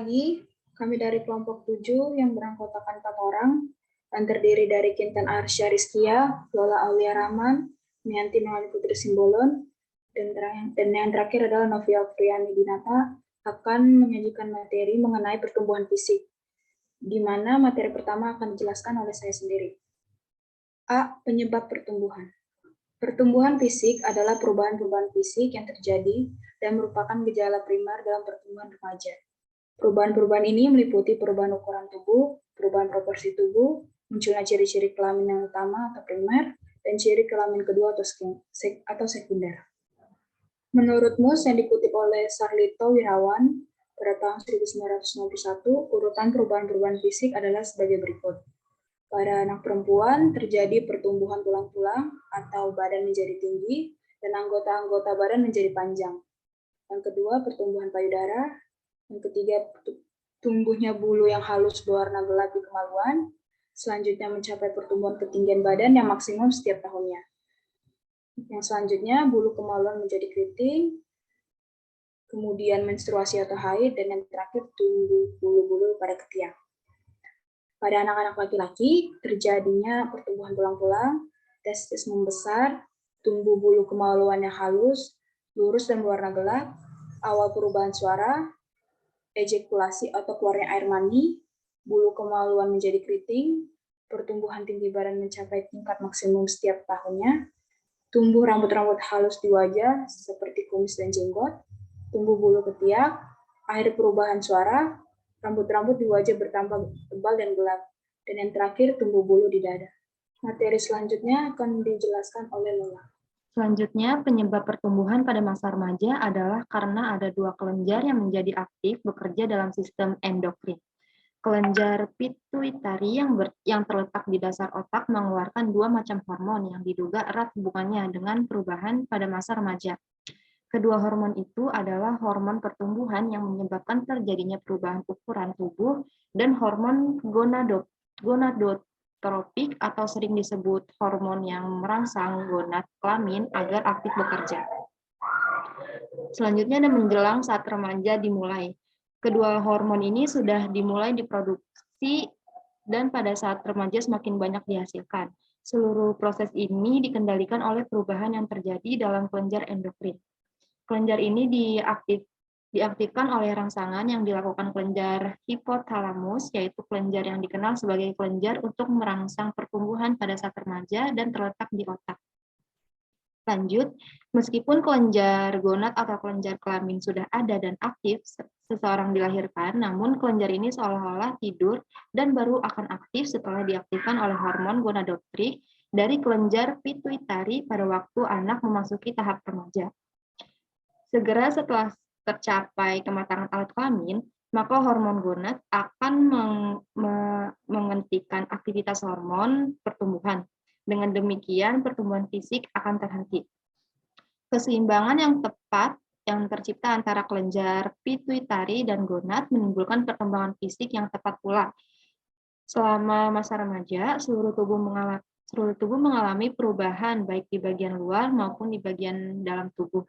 pagi, kami dari kelompok 7 yang beranggotakan 4 orang dan terdiri dari Kintan Arsya Rizkia, Lola Aulia Rahman, Mianti Noali Putri Simbolon, dan yang terakhir adalah Novia Friani Dinata akan menyajikan materi mengenai pertumbuhan fisik, di mana materi pertama akan dijelaskan oleh saya sendiri. A. Penyebab pertumbuhan. Pertumbuhan fisik adalah perubahan-perubahan fisik yang terjadi dan merupakan gejala primer dalam pertumbuhan remaja. Perubahan-perubahan ini meliputi perubahan ukuran tubuh, perubahan proporsi tubuh, munculnya ciri-ciri kelamin yang utama atau primer, dan ciri kelamin kedua atau sekunder. Menurut MUS yang dikutip oleh Sarlito Wirawan pada tahun 1991, urutan perubahan-perubahan fisik adalah sebagai berikut. Pada anak perempuan terjadi pertumbuhan tulang-tulang atau badan menjadi tinggi dan anggota-anggota badan menjadi panjang. Yang kedua, pertumbuhan payudara. Yang ketiga, tumbuhnya bulu yang halus berwarna gelap di kemaluan. Selanjutnya mencapai pertumbuhan ketinggian badan yang maksimum setiap tahunnya. Yang selanjutnya, bulu kemaluan menjadi keriting, kemudian menstruasi atau haid, dan yang terakhir tumbuh bulu-bulu pada ketiak. Pada anak-anak laki-laki, terjadinya pertumbuhan tulang-tulang, testis membesar, tumbuh bulu kemaluan yang halus, lurus dan berwarna gelap, awal perubahan suara, ejakulasi atau keluarnya air mani, bulu kemaluan menjadi keriting, pertumbuhan tinggi badan mencapai tingkat maksimum setiap tahunnya, tumbuh rambut-rambut halus di wajah seperti kumis dan jenggot, tumbuh bulu ketiak, akhir perubahan suara, rambut-rambut di wajah bertambah tebal dan gelap, dan yang terakhir tumbuh bulu di dada. Materi selanjutnya akan dijelaskan oleh Lola. Selanjutnya, penyebab pertumbuhan pada masa remaja adalah karena ada dua kelenjar yang menjadi aktif bekerja dalam sistem endokrin. Kelenjar pituitari yang terletak di dasar otak mengeluarkan dua macam hormon yang diduga erat hubungannya dengan perubahan pada masa remaja. Kedua hormon itu adalah hormon pertumbuhan yang menyebabkan terjadinya perubahan ukuran tubuh dan hormon gonadotropik atau sering disebut hormon yang merangsang gonad kelamin agar aktif bekerja. Selanjutnya ada menjelang saat remaja dimulai. Kedua hormon ini sudah dimulai diproduksi dan pada saat remaja semakin banyak dihasilkan. Seluruh proses ini dikendalikan oleh perubahan yang terjadi dalam kelenjar endokrin. Kelenjar ini diaktifkan oleh rangsangan yang dilakukan kelenjar hipotalamus, yaitu kelenjar yang dikenal sebagai kelenjar untuk merangsang pertumbuhan pada saat remaja dan terletak di otak. Lanjut, meskipun kelenjar gonad atau kelenjar kelamin sudah ada dan aktif seseorang dilahirkan, namun kelenjar ini seolah-olah tidur dan baru akan aktif setelah diaktifkan oleh hormon gonadotropik dari kelenjar pituitari pada waktu anak memasuki tahap remaja. Segera setelah tercapai kematangan alat kelamin, maka hormon gonad akan menghentikan aktivitas hormon pertumbuhan. Dengan demikian, pertumbuhan fisik akan terhenti. Keseimbangan yang tepat yang tercipta antara kelenjar pituitari dan gonad menimbulkan perkembangan fisik yang tepat pula. Selama masa remaja, seluruh tubuh mengalami perubahan baik di bagian luar maupun di bagian dalam tubuh,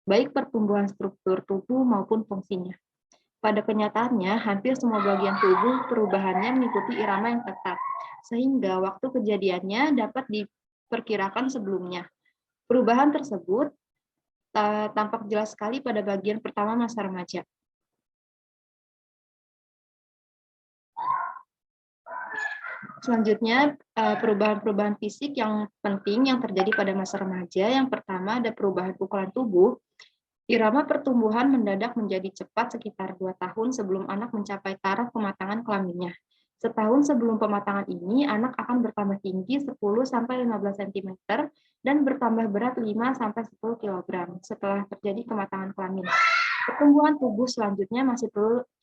baik pertumbuhan struktur tubuh maupun fungsinya. Pada kenyataannya, hampir semua bagian tubuh perubahannya mengikuti irama yang tetap, sehingga waktu kejadiannya dapat diperkirakan sebelumnya. Perubahan tersebut tampak jelas sekali pada bagian pertama masa remaja. Selanjutnya, perubahan-perubahan fisik yang penting yang terjadi pada masa remaja. Yang pertama ada perubahan ukuran tubuh. Irama pertumbuhan mendadak menjadi cepat sekitar 2 tahun sebelum anak mencapai taraf kematangan kelaminnya. Setahun sebelum pematangan ini, anak akan bertambah tinggi 10-15 cm dan bertambah berat 5-10 kg setelah terjadi kematangan kelamin. Pertumbuhan tubuh selanjutnya masih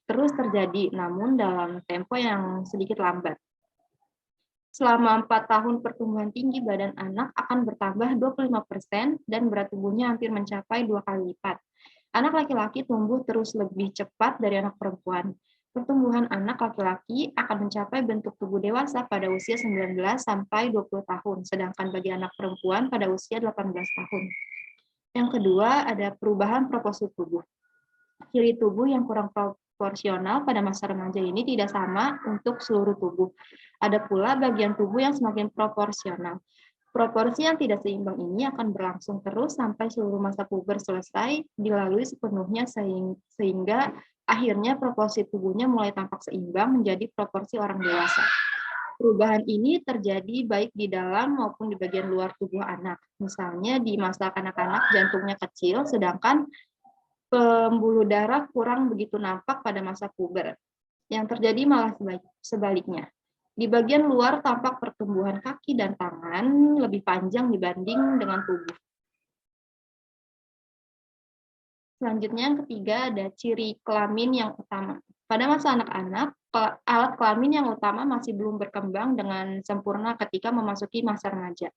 terus terjadi, namun dalam tempo yang sedikit lambat. Selama 4 tahun pertumbuhan tinggi badan anak akan bertambah 25% dan berat tubuhnya hampir mencapai 2 kali lipat. Anak laki-laki tumbuh terus lebih cepat dari anak perempuan. Pertumbuhan anak laki-laki akan mencapai bentuk tubuh dewasa pada usia 19 sampai 20 tahun, sedangkan bagi anak perempuan pada usia 18 tahun. Yang kedua, ada perubahan proporsi tubuh. Ciri tubuh yang kurang proporsional pada masa remaja ini tidak sama untuk seluruh tubuh. Ada pula bagian tubuh yang semakin proporsional. Proporsi yang tidak seimbang ini akan berlangsung terus sampai seluruh masa puber selesai dilalui sepenuhnya sehingga akhirnya proporsi tubuhnya mulai tampak seimbang menjadi proporsi orang dewasa. Perubahan ini terjadi baik di dalam maupun di bagian luar tubuh anak. Misalnya di masa kanak-kanak jantungnya kecil, sedangkan pembuluh darah kurang begitu nampak pada masa puber. Yang terjadi malah sebaliknya. Di bagian luar tampak pertumbuhan kaki dan tangan lebih panjang dibanding dengan tubuh. Selanjutnya yang ketiga ada ciri kelamin yang utama. Pada masa anak-anak, alat kelamin yang utama masih belum berkembang dengan sempurna ketika memasuki masa remaja.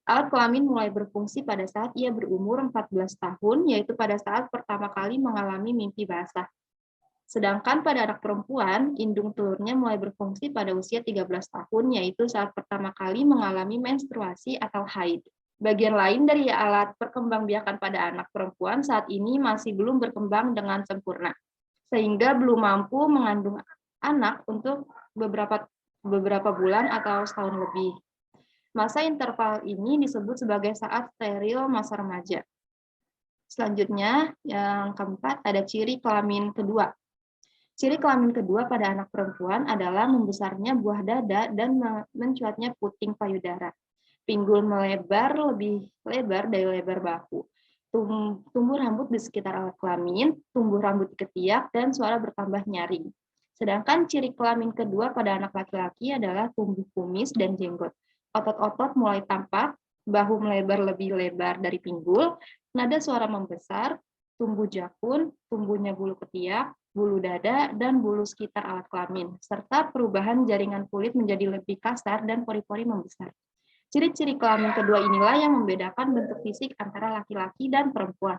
Alat kelamin mulai berfungsi pada saat ia berumur 14 tahun, yaitu pada saat pertama kali mengalami mimpi basah. Sedangkan pada anak perempuan, indung telurnya mulai berfungsi pada usia 13 tahun, yaitu saat pertama kali mengalami menstruasi atau haid. Bagian lain dari alat perkembangbiakan pada anak perempuan saat ini masih belum berkembang dengan sempurna, sehingga belum mampu mengandung anak untuk beberapa bulan atau setahun lebih. Masa interval ini disebut sebagai saat steril masa remaja. Selanjutnya, yang keempat, ada ciri kelamin kedua. Ciri kelamin kedua pada anak perempuan adalah membesarnya buah dada dan mencuatnya puting payudara. Pinggul melebar lebih lebar dari lebar bahu. Tumbuh rambut di sekitar alat kelamin, tumbuh rambut di ketiak, dan suara bertambah nyaring. Sedangkan ciri kelamin kedua pada anak laki-laki adalah tumbuh kumis dan jenggot. Otot-otot mulai tampak, bahu melebar lebih lebar dari pinggul, nada suara membesar, tumbuh jakun, tumbuhnya bulu ketiak, bulu dada, dan bulu sekitar alat kelamin, serta perubahan jaringan kulit menjadi lebih kasar dan pori-pori membesar. Ciri-ciri kelamin kedua inilah yang membedakan bentuk fisik antara laki-laki dan perempuan.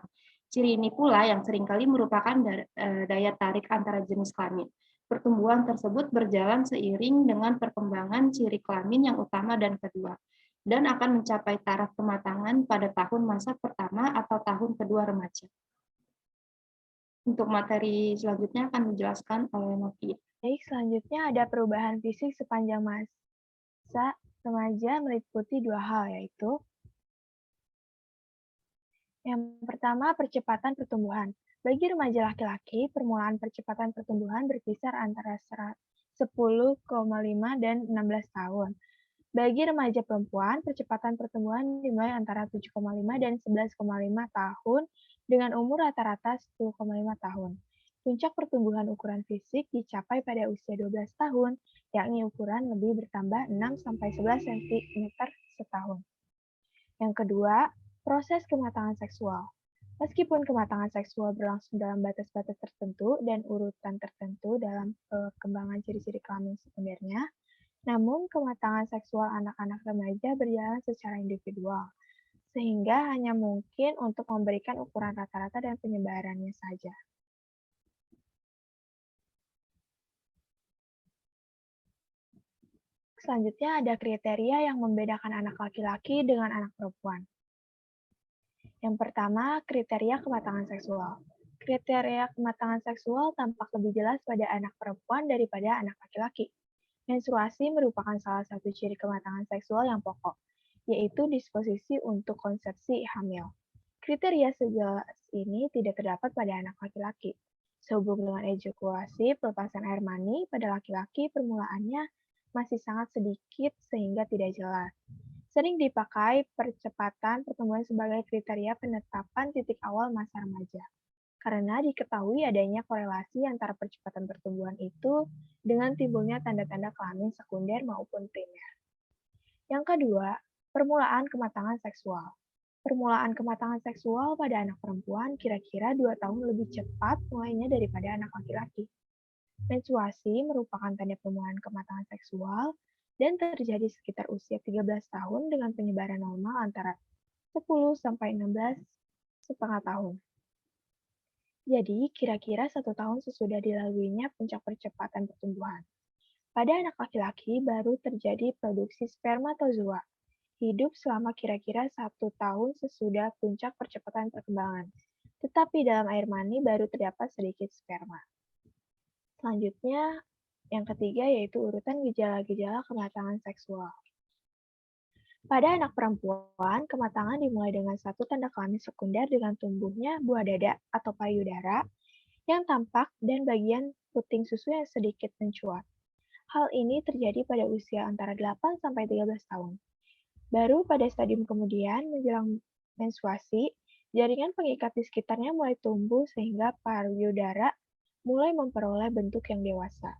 Ciri ini pula yang seringkali merupakan daya tarik antara jenis kelamin. Pertumbuhan tersebut berjalan seiring dengan perkembangan ciri kelamin yang utama dan kedua, dan akan mencapai taraf kematangan pada tahun masa pertama atau tahun kedua remaja. Untuk materi selanjutnya akan dijelaskan oleh Novi. Baik, selanjutnya ada perubahan fisik sepanjang masa remaja meliputi dua hal, yaitu yang pertama, percepatan pertumbuhan. Bagi remaja laki-laki, permulaan percepatan pertumbuhan berkisar antara 10,5 dan 16 tahun. Bagi remaja perempuan, percepatan pertumbuhan dimulai antara 7,5 dan 11,5 tahun dengan umur rata-rata 10,5 tahun. Puncak pertumbuhan ukuran fisik dicapai pada usia 12 tahun, yakni ukuran lebih bertambah 6-11 cm setahun. Yang kedua, proses kematangan seksual. Meskipun kematangan seksual berlangsung dalam batas-batas tertentu dan urutan tertentu dalam perkembangan ciri-ciri kelamin sekundernya, namun kematangan seksual anak-anak remaja berjalan secara individual, sehingga hanya mungkin untuk memberikan ukuran rata-rata dan penyebarannya saja. Selanjutnya ada kriteria yang membedakan anak laki-laki dengan anak perempuan. Yang pertama, kriteria kematangan seksual. Kriteria kematangan seksual tampak lebih jelas pada anak perempuan daripada anak laki-laki. Menstruasi merupakan salah satu ciri kematangan seksual yang pokok, yaitu disposisi untuk konsepsi hamil. Kriteria sejelas ini tidak terdapat pada anak laki-laki. Sehubung dengan ejakulasi, pelepasan air mani pada laki-laki permulaannya masih sangat sedikit sehingga tidak jelas. Sering dipakai percepatan pertumbuhan sebagai kriteria penetapan titik awal masa remaja, karena diketahui adanya korelasi antara percepatan pertumbuhan itu dengan timbulnya tanda-tanda kelamin sekunder maupun primer. Yang kedua, permulaan kematangan seksual. Permulaan kematangan seksual pada anak perempuan kira-kira 2 tahun lebih cepat mulainya daripada anak laki-laki. Menstruasi merupakan tanda permulaan kematangan seksual dan terjadi sekitar usia 13 tahun dengan penyebaran normal antara 10-16 setengah tahun. Jadi, kira-kira 1 tahun sesudah dilaluinya puncak percepatan pertumbuhan. Pada anak laki-laki baru terjadi produksi spermatozoa, hidup selama kira-kira 1 tahun sesudah puncak percepatan perkembangan. tetapi dalam air mani baru terdapat sedikit sperma. Selanjutnya, yang ketiga yaitu urutan gejala-gejala kematangan seksual. Pada anak perempuan, kematangan dimulai dengan satu tanda kelamin sekunder dengan tumbuhnya buah dada atau payudara yang tampak dan bagian puting susu yang sedikit mencuat. Hal ini terjadi pada usia antara 8 sampai 13 tahun. Baru pada stadium kemudian menjelang menstruasi, jaringan pengikat di sekitarnya mulai tumbuh sehingga payudara mulai memperoleh bentuk yang dewasa.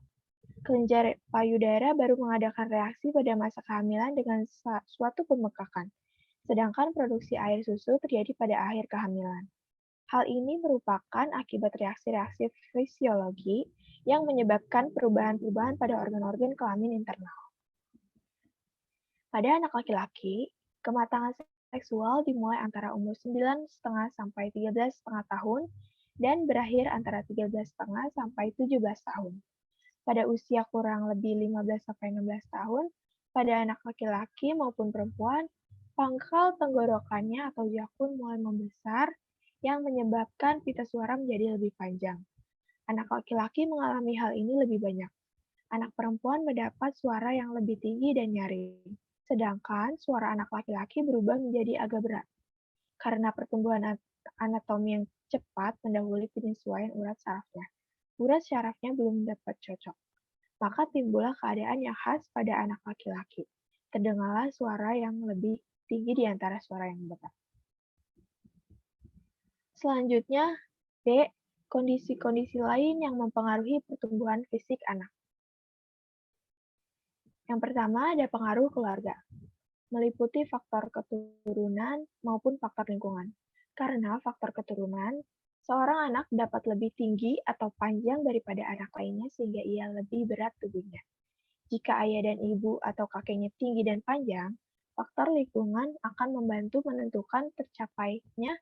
Kelenjar payudara baru mengadakan reaksi pada masa kehamilan dengan suatu pembekakan, sedangkan produksi air susu terjadi pada akhir kehamilan. Hal ini merupakan akibat reaksi-reaksi fisiologi yang menyebabkan perubahan-perubahan pada organ-organ kelamin internal. Pada anak laki-laki, kematangan seksual dimulai antara umur 9,5 sampai 13,5 tahun dan berakhir antara 13,5 sampai 17 tahun. Pada usia kurang lebih 15 sampai 16 tahun, pada anak laki-laki maupun perempuan, pangkal tenggorokannya atau jakun mulai membesar yang menyebabkan pita suara menjadi lebih panjang. Anak laki-laki mengalami hal ini lebih banyak. Anak perempuan mendapat suara yang lebih tinggi dan nyaring, sedangkan suara anak laki-laki berubah menjadi agak berat. Karena pertumbuhan anatomi yang cepat mendahului penyesuaian urat sarafnya. Urat syarafnya belum dapat cocok. Maka timbullah keadaan yang khas pada anak laki-laki. Terdengarlah suara yang lebih tinggi di antara suara yang berat. Selanjutnya, B. Kondisi-kondisi lain yang mempengaruhi pertumbuhan fisik anak. Yang pertama ada pengaruh keluarga, meliputi faktor keturunan maupun faktor lingkungan. Karena faktor keturunan, seorang anak dapat lebih tinggi atau panjang daripada anak lainnya sehingga ia lebih berat tubuhnya. Jika ayah dan ibu atau kakeknya tinggi dan panjang, faktor lingkungan akan membantu menentukan tercapainya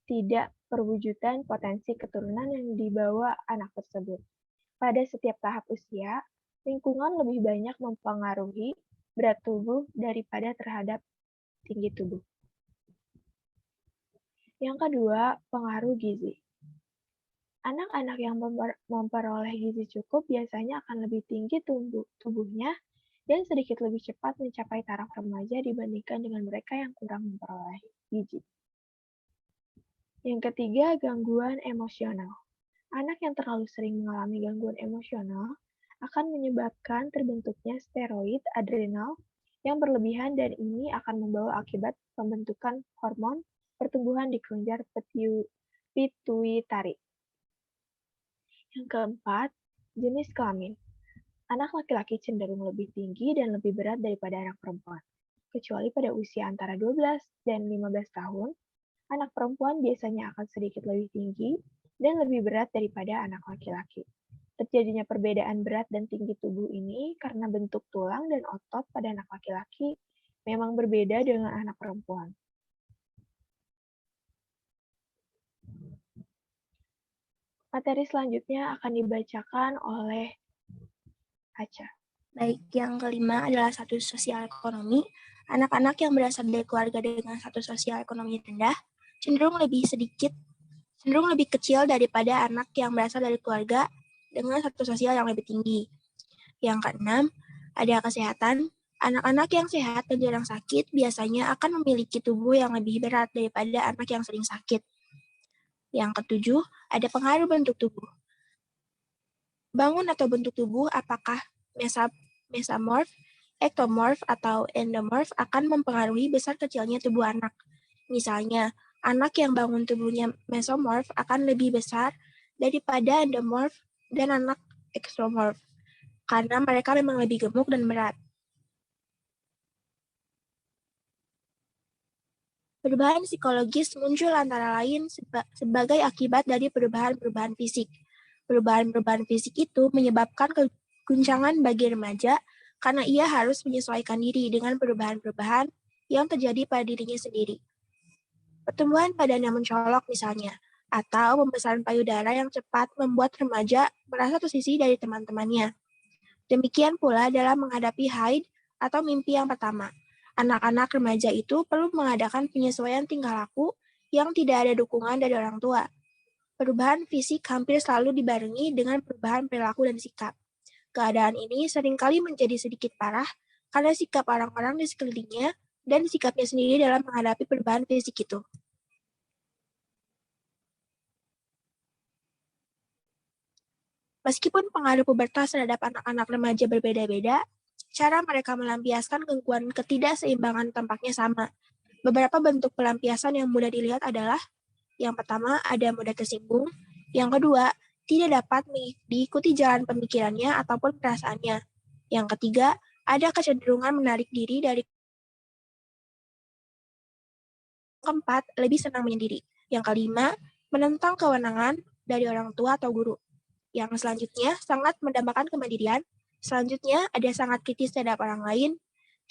tidak perwujudan potensi keturunan yang dibawa anak tersebut. Pada setiap tahap usia, lingkungan lebih banyak mempengaruhi berat tubuh daripada terhadap tinggi tubuh. Yang kedua, pengaruh gizi. Anak-anak yang memperoleh gizi cukup biasanya akan lebih tinggi tubuhnya dan sedikit lebih cepat mencapai taraf remaja dibandingkan dengan mereka yang kurang memperoleh gizi. Yang ketiga, gangguan emosional. Anak yang terlalu sering mengalami gangguan emosional akan menyebabkan terbentuknya steroid adrenal yang berlebihan dan ini akan membawa akibat pembentukan hormon pertumbuhan di kelenjar pituitari. Yang keempat, jenis kelamin. Anak laki-laki cenderung lebih tinggi dan lebih berat daripada anak perempuan. Kecuali pada usia antara 12 dan 15 tahun, anak perempuan biasanya akan sedikit lebih tinggi dan lebih berat daripada anak laki-laki. Terjadinya perbedaan berat dan tinggi tubuh ini karena bentuk tulang dan otot pada anak laki-laki memang berbeda dengan anak perempuan. Materi selanjutnya akan dibacakan oleh Aca. Baik, yang kelima adalah status sosial ekonomi. Anak-anak yang berasal dari keluarga dengan status sosial ekonomi rendah cenderung lebih kecil daripada anak yang berasal dari keluarga dengan status sosial yang lebih tinggi. Yang keenam, ada kesehatan. Anak-anak yang sehat dan jarang sakit biasanya akan memiliki tubuh yang lebih berat daripada anak yang sering sakit. Yang ketujuh, ada pengaruh bentuk tubuh. Bangun atau bentuk tubuh apakah mesomorph, ectomorph, atau endomorph akan mempengaruhi besar kecilnya tubuh anak. Misalnya, anak yang bangun tubuhnya mesomorph akan lebih besar daripada endomorph dan anak ectomorph, karena mereka memang lebih gemuk dan berat. Perubahan psikologis muncul antara lain sebagai akibat dari perubahan-perubahan fisik. Perubahan-perubahan fisik itu menyebabkan keguncangan bagi remaja karena ia harus menyesuaikan diri dengan perubahan-perubahan yang terjadi pada dirinya sendiri. Pertumbuhan badan yang mencolok misalnya, atau pembesaran payudara yang cepat membuat remaja merasa tersisih dari teman-temannya. Demikian pula dalam menghadapi haid atau mimpi yang pertama. Anak-anak remaja itu perlu mengadakan penyesuaian tingkah laku yang tidak ada dukungan dari orang tua. Perubahan fisik hampir selalu dibarengi dengan perubahan perilaku dan sikap. Keadaan ini seringkali menjadi sedikit parah karena sikap orang-orang di sekelilingnya dan sikapnya sendiri dalam menghadapi perubahan fisik itu. Meskipun pengaruh pubertas terhadap anak-anak remaja berbeda-beda, cara mereka melampiaskan gangguan ketidakseimbangan tampaknya sama. Beberapa bentuk pelampiasan yang mudah dilihat adalah: yang pertama, ada mudah tersinggung; yang kedua, tidak dapat diikuti jalan pemikirannya ataupun perasaannya; yang ketiga, ada kecenderungan menarik diri dari; keempat, lebih senang menyendiri; yang kelima, menentang kewenangan dari orang tua atau guru; yang selanjutnya, sangat mendambakan kemandirian; selanjutnya, ada sangat kritis terhadap orang lain,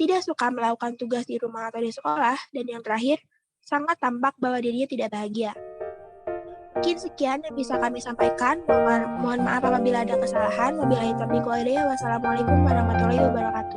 tidak suka melakukan tugas di rumah atau di sekolah; dan yang terakhir, sangat tampak bahwa dirinya tidak bahagia. Mungkin sekian yang bisa kami sampaikan. Mohon maaf apabila ada kesalahan. Wabillahi taufiq wal hidayah. Wassalamualaikum warahmatullahi wabarakatuh.